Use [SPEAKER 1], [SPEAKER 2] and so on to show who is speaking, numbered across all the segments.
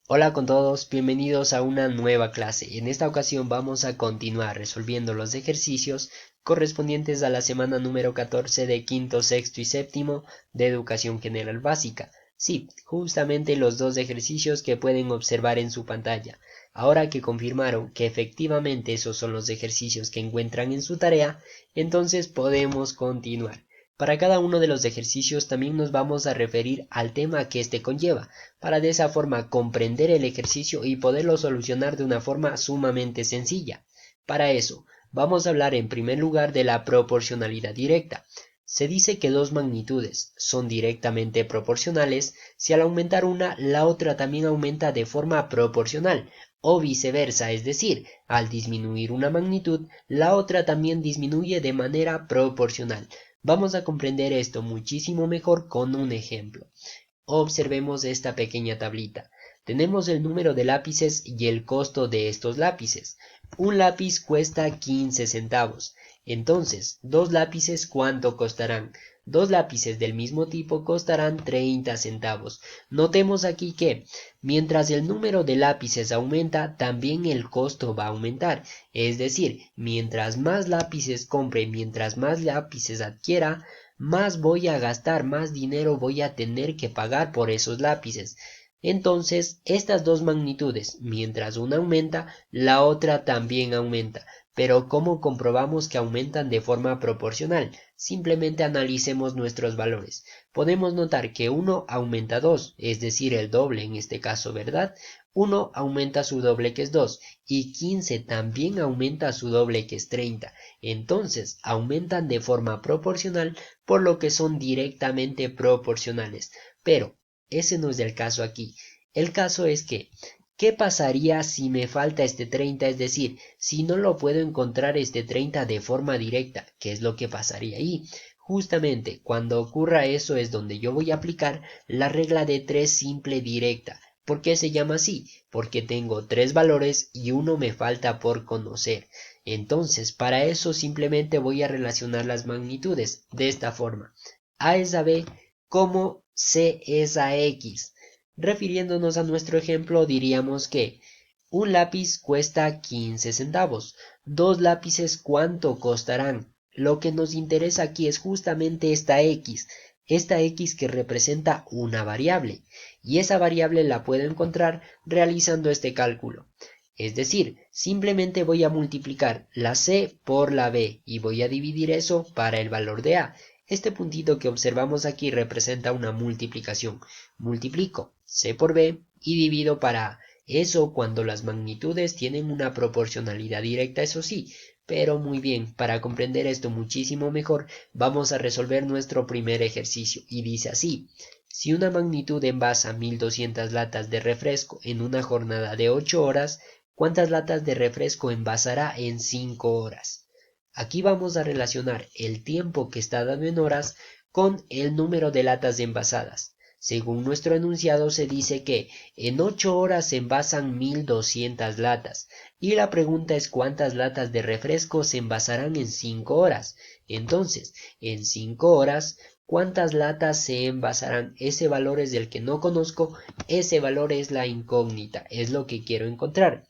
[SPEAKER 1] Hola con todos, bienvenidos a una nueva clase. En esta ocasión vamos a continuar resolviendo los ejercicios correspondientes a la semana número 14 de quinto, sexto y séptimo de Educación General Básica. Sí, justamente los dos ejercicios que pueden observar en su pantalla. Ahora que confirmaron que efectivamente esos son los ejercicios que encuentran en su tarea, entonces podemos continuar. Para cada uno de los ejercicios también nos vamos a referir al tema que éste conlleva, para de esa forma comprender el ejercicio y poderlo solucionar de una forma sumamente sencilla. Para eso, vamos a hablar en primer lugar de la proporcionalidad directa. Se dice que dos magnitudes son directamente proporcionales si al aumentar una, la otra también aumenta de forma proporcional, o viceversa, es decir, al disminuir una magnitud, la otra también disminuye de manera proporcional. Vamos a comprender esto muchísimo mejor con un ejemplo. Observemos esta pequeña tablita. Tenemos el número de lápices y el costo de estos lápices. Un lápiz cuesta 15 centavos. Entonces, dos lápices, ¿cuánto costarán? Dos lápices del mismo tipo costarán 30 centavos. Notemos aquí que, mientras el número de lápices aumenta, también el costo va a aumentar. Es decir, mientras más lápices compre, mientras más lápices adquiera, más voy a gastar, más dinero voy a tener que pagar por esos lápices. Entonces, estas dos magnitudes, mientras una aumenta, la otra también aumenta. Pero ¿cómo comprobamos que aumentan de forma proporcional? Simplemente analicemos nuestros valores. Podemos notar que uno aumenta 2, es decir, el doble en este caso, ¿verdad? Uno aumenta su doble que es 2 y 15 también aumenta su doble que es 30. Entonces, aumentan de forma proporcional, por lo que son directamente proporcionales. Pero ese no es el caso aquí. El caso es que, ¿qué pasaría si me falta este 30? Es decir, si no lo puedo encontrar este 30 de forma directa, ¿qué es lo que pasaría ahí? Justamente cuando ocurra eso es donde yo voy a aplicar la regla de 3 simple directa. ¿Por qué se llama así? Porque tengo tres valores y uno me falta por conocer. Entonces, para eso simplemente voy a relacionar las magnitudes de esta forma. A es a B como C es a X. Refiriéndonos a nuestro ejemplo, diríamos que un lápiz cuesta 15 centavos. Dos lápices, ¿cuánto costarán? Lo que nos interesa aquí es justamente esta X que representa una variable. Y esa variable la puedo encontrar realizando este cálculo. Es decir, simplemente voy a multiplicar la C por la B y voy a dividir eso para el valor de A. Este puntito que observamos aquí representa una multiplicación. Multiplico C por B y divido para A. Eso cuando las magnitudes tienen una proporcionalidad directa, eso sí. Pero muy bien, para comprender esto muchísimo mejor, vamos a resolver nuestro primer ejercicio. Y dice así. Si una magnitud envasa 1200 latas de refresco en una jornada de 8 horas, ¿cuántas latas de refresco envasará en 5 horas? Aquí vamos a relacionar el tiempo que está dado en horas con el número de latas envasadas. Según nuestro enunciado se dice que en 8 horas se envasan 1200 latas y la pregunta es cuántas latas de refresco se envasarán en 5 horas. Entonces, en 5 horas, ¿cuántas latas se envasarán? Ese valor es el que no conozco, ese valor es la incógnita, es lo que quiero encontrar.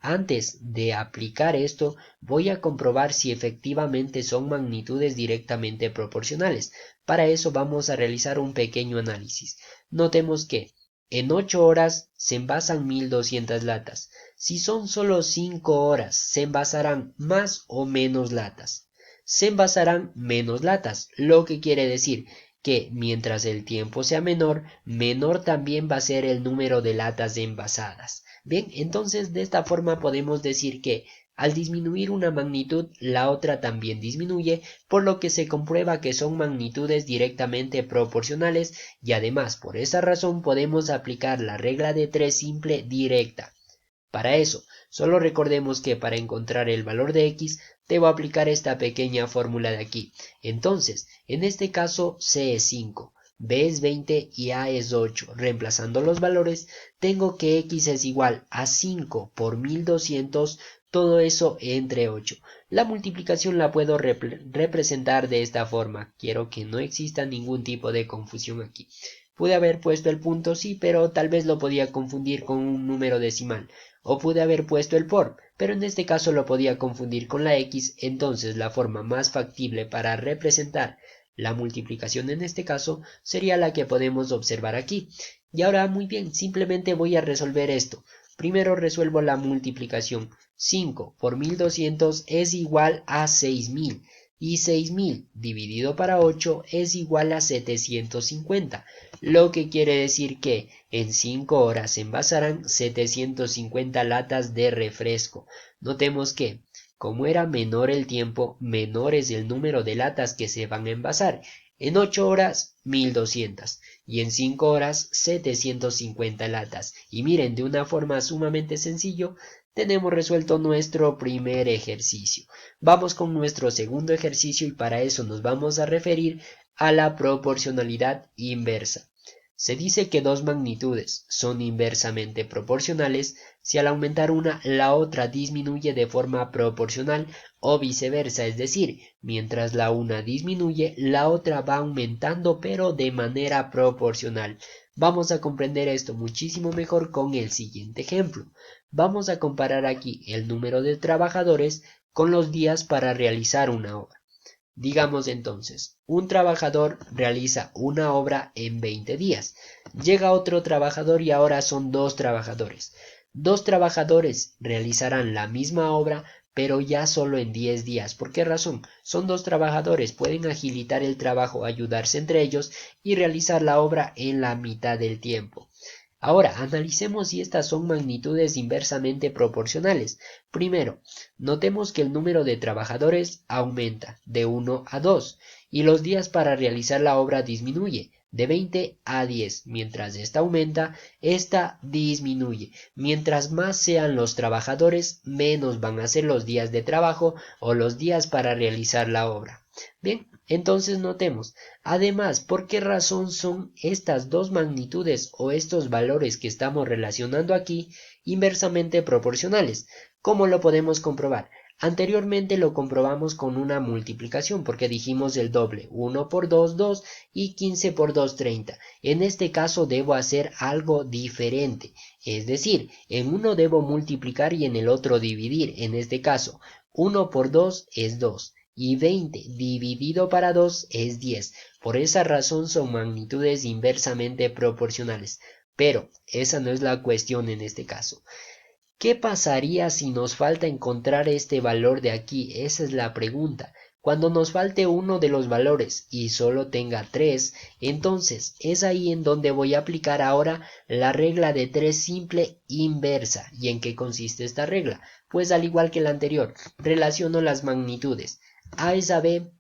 [SPEAKER 1] Antes de aplicar esto, voy a comprobar si efectivamente son magnitudes directamente proporcionales. Para eso vamos a realizar un pequeño análisis. Notemos que en 8 horas se envasan 1200 latas. Si son solo 5 horas, se envasarán más o menos latas. Se envasarán menos latas, lo que quiere decir que mientras el tiempo sea menor, menor también va a ser el número de latas envasadas. Bien, entonces de esta forma podemos decir que al disminuir una magnitud, la otra también disminuye, por lo que se comprueba que son magnitudes directamente proporcionales y además por esa razón podemos aplicar la regla de 3 simple directa. Para eso, solo recordemos que para encontrar el valor de x debo aplicar esta pequeña fórmula de aquí. Entonces, en este caso C es 5, B es 20 y A es 8. Reemplazando los valores, tengo que x es igual a 5 por 1200, todo eso entre 8. La multiplicación la puedo representar de esta forma. Quiero que no exista ningún tipo de confusión aquí. Pude haber puesto el punto sí, pero tal vez lo podía confundir con un número decimal. O pude haber puesto el por, pero en este caso lo podía confundir con la x, entonces la forma más factible para representar la multiplicación en este caso sería la que podemos observar aquí. Y ahora muy bien, simplemente voy a resolver esto. Primero resuelvo la multiplicación. 5 por 1200 es igual a 6000 y 6000 dividido para 8 es igual a 750, lo que quiere decir que en 5 horas se envasarán 750 latas de refresco. Notemos que, como era menor el tiempo, menor es el número de latas que se van a envasar. En 8 horas, 1200 y en 5 horas, 750 latas. Y miren, de una forma sumamente sencillo, tenemos resuelto nuestro primer ejercicio. Vamos con nuestro segundo ejercicio y para eso nos vamos a referir a la proporcionalidad inversa. Se dice que dos magnitudes son inversamente proporcionales si al aumentar una, la otra disminuye de forma proporcional o viceversa, es decir, mientras la una disminuye, la otra va aumentando pero de manera proporcional. Vamos a comprender esto muchísimo mejor con el siguiente ejemplo. Vamos a comparar aquí el número de trabajadores con los días para realizar una obra. Digamos entonces, un trabajador realiza una obra en 20 días. Llega otro trabajador y ahora son dos trabajadores. Dos trabajadores realizarán la misma obra, pero ya solo en 10 días. ¿Por qué razón? Son dos trabajadores, pueden agilitar el trabajo, ayudarse entre ellos y realizar la obra en la mitad del tiempo. Ahora, analicemos si estas son magnitudes inversamente proporcionales. Primero, notemos que el número de trabajadores aumenta de 1 a 2 y los días para realizar la obra disminuye de 20 a 10. Mientras esta aumenta, esta disminuye. Mientras más sean los trabajadores, menos van a ser los días de trabajo o los días para realizar la obra. Bien, entonces notemos, además, ¿por qué razón son estas dos magnitudes o estos valores que estamos relacionando aquí inversamente proporcionales? ¿Cómo lo podemos comprobar? Anteriormente lo comprobamos con una multiplicación porque dijimos el doble, 1 por 2, 2 y 15 por 2, 30. En este caso debo hacer algo diferente, es decir, en uno debo multiplicar y en el otro dividir. En este caso, 1 por 2 es 2. Y 20 dividido para 2 es 10. Por esa razón son magnitudes inversamente proporcionales. Pero esa no es la cuestión en este caso. ¿Qué pasaría si nos falta encontrar este valor de aquí? Esa es la pregunta. Cuando nos falte uno de los valores y solo tenga 3, entonces es ahí en donde voy a aplicar ahora la regla de 3 simple inversa. ¿Y en qué consiste esta regla? Pues al igual que la anterior, relaciono las magnitudes. A es a B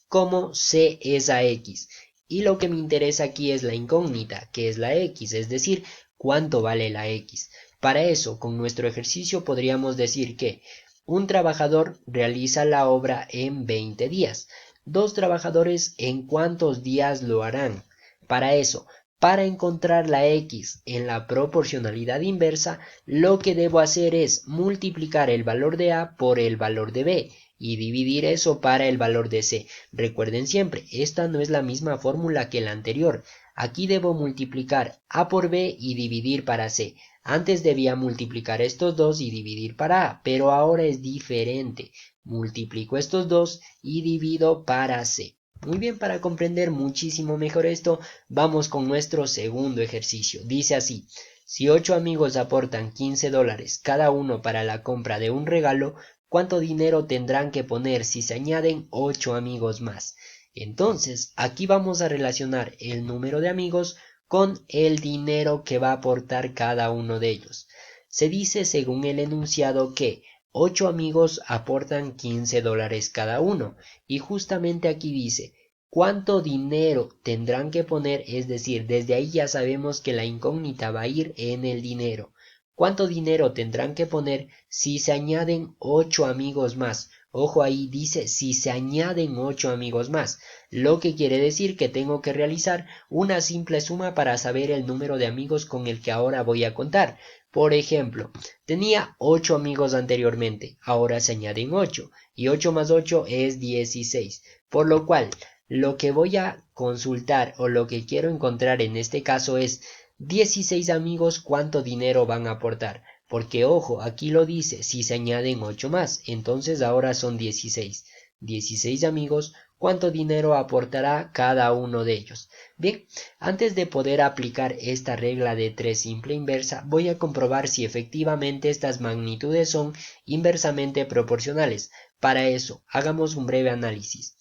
[SPEAKER 1] como C es a X. Y lo que me interesa aquí es la incógnita, que es la X, es decir, cuánto vale la X. Para eso, con nuestro ejercicio podríamos decir que un trabajador realiza la obra en 20 días. Dos trabajadores, ¿en cuántos días lo harán? Para eso, para encontrar la X en la proporcionalidad inversa, lo que debo hacer es multiplicar el valor de A por el valor de B y dividir eso para el valor de C. Recuerden siempre, esta no es la misma fórmula que la anterior. Aquí debo multiplicar A por B y dividir para C. Antes debía multiplicar estos dos y dividir para A, pero ahora es diferente. Multiplico estos dos y divido para C. Muy bien, para comprender muchísimo mejor esto, vamos con nuestro segundo ejercicio. Dice así: si 8 amigos aportan $15 cada uno para la compra de un regalo, ¿cuánto dinero tendrán que poner si se añaden 8 amigos más? Entonces, aquí vamos a relacionar el número de amigos con el dinero que va a aportar cada uno de ellos. Se dice, según el enunciado, que 8 amigos aportan $15 cada uno. Y justamente aquí dice, ¿cuánto dinero tendrán que poner? Es decir, desde ahí ya sabemos que la incógnita va a ir en el dinero. ¿Cuánto dinero tendrán que poner si se añaden 8 amigos más? Ojo, ahí dice si se añaden 8 amigos más, lo que quiere decir que tengo que realizar una simple suma para saber el número de amigos con el que ahora voy a contar. Por ejemplo, tenía 8 amigos anteriormente, ahora se añaden 8 y 8 más 8 es 16, por lo cual Lo que voy a consultar o lo que quiero encontrar en este caso es 16 amigos cuánto dinero van a aportar. Porque ojo, aquí lo dice, si se añaden 8 más, entonces ahora son 16. 16 amigos, ¿cuánto dinero aportará cada uno de ellos? Bien, antes de poder aplicar esta regla de 3 simple inversa, voy a comprobar si efectivamente estas magnitudes son inversamente proporcionales. Para eso, hagamos un breve análisis.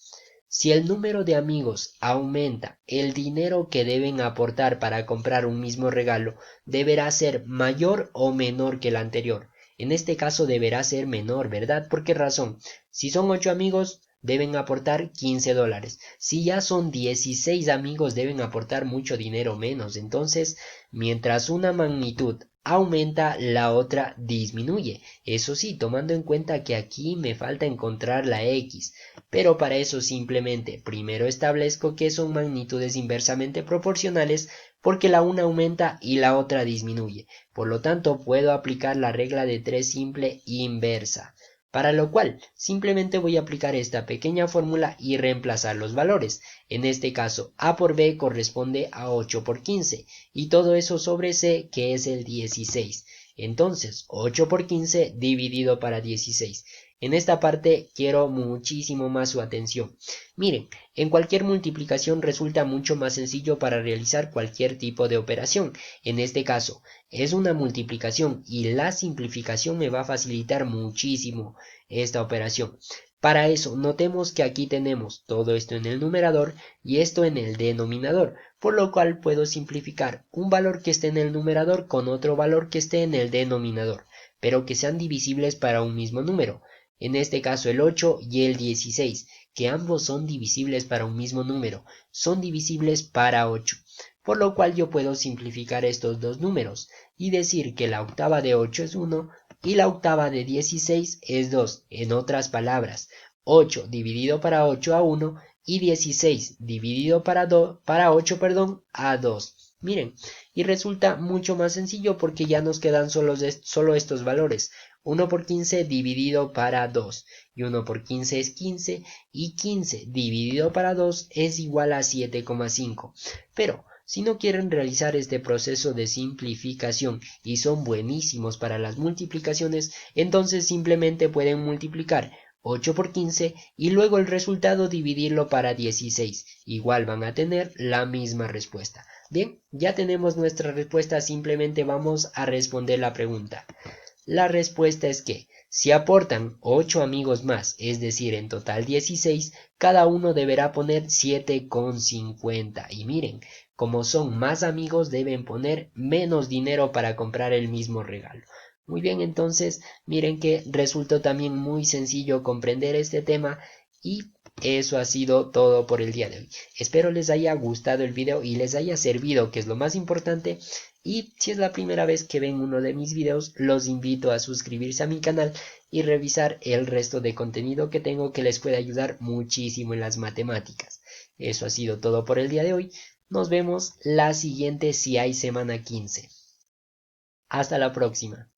[SPEAKER 1] Si el número de amigos aumenta, el dinero que deben aportar para comprar un mismo regalo deberá ser mayor o menor que el anterior. En este caso deberá ser menor, ¿verdad? ¿Por qué razón? Si son 8 amigos, deben aportar 15 dólares. Si ya son 16 amigos, deben aportar mucho dinero menos. Entonces, mientras una magnitud aumenta, la otra disminuye. Eso sí, tomando en cuenta que aquí me falta encontrar la X, pero para eso simplemente primero establezco que son magnitudes inversamente proporcionales porque la una aumenta y la otra disminuye. Por lo tanto, puedo aplicar la regla de 3 simple inversa. Para lo cual, simplemente voy a aplicar esta pequeña fórmula y reemplazar los valores. En este caso, A por B corresponde a 8 por 15 y todo eso sobre C, que es el 16. Entonces, 8 por 15 dividido para 16. En esta parte quiero muchísimo más su atención. Miren, en cualquier multiplicación resulta mucho más sencillo para realizar cualquier tipo de operación. En este caso, es una multiplicación y la simplificación me va a facilitar muchísimo esta operación. Para eso, notemos que aquí tenemos todo esto en el numerador y esto en el denominador, por lo cual puedo simplificar un valor que esté en el numerador con otro valor que esté en el denominador, pero que sean divisibles para un mismo número. En este caso el 8 y el 16, que ambos son divisibles para un mismo número, son divisibles para 8, por lo cual yo puedo simplificar estos dos números y decir que la octava de 8 es 1 y la octava de 16 es 2. En otras palabras, 8 dividido para 8 a 1 y 16 dividido para 8, a 2. Miren, y resulta mucho más sencillo porque ya nos quedan solo estos valores. 1 por 15 dividido para 2 y 1 por 15 es 15 y 15 dividido para 2 es igual a 7,5. Pero si no quieren realizar este proceso de simplificación y son buenísimos para las multiplicaciones, entonces simplemente pueden multiplicar 8 por 15 y luego el resultado dividirlo para 16. Igual van a tener la misma respuesta. Bien, ya tenemos nuestra respuesta, simplemente vamos a responder la pregunta. La respuesta es que si aportan 8 amigos más, es decir, en total 16, cada uno deberá poner 7,50. Y miren, como son más amigos, deben poner menos dinero para comprar el mismo regalo. Muy bien, entonces miren que resultó también muy sencillo comprender este tema y eso ha sido todo por el día de hoy. Espero les haya gustado el video y les haya servido, que es lo más importante. Y si es la primera vez que ven uno de mis videos, los invito a suscribirse a mi canal y revisar el resto de contenido que tengo que les puede ayudar muchísimo en las matemáticas. Eso ha sido todo por el día de hoy. Nos vemos la siguiente si hay semana 15. Hasta la próxima.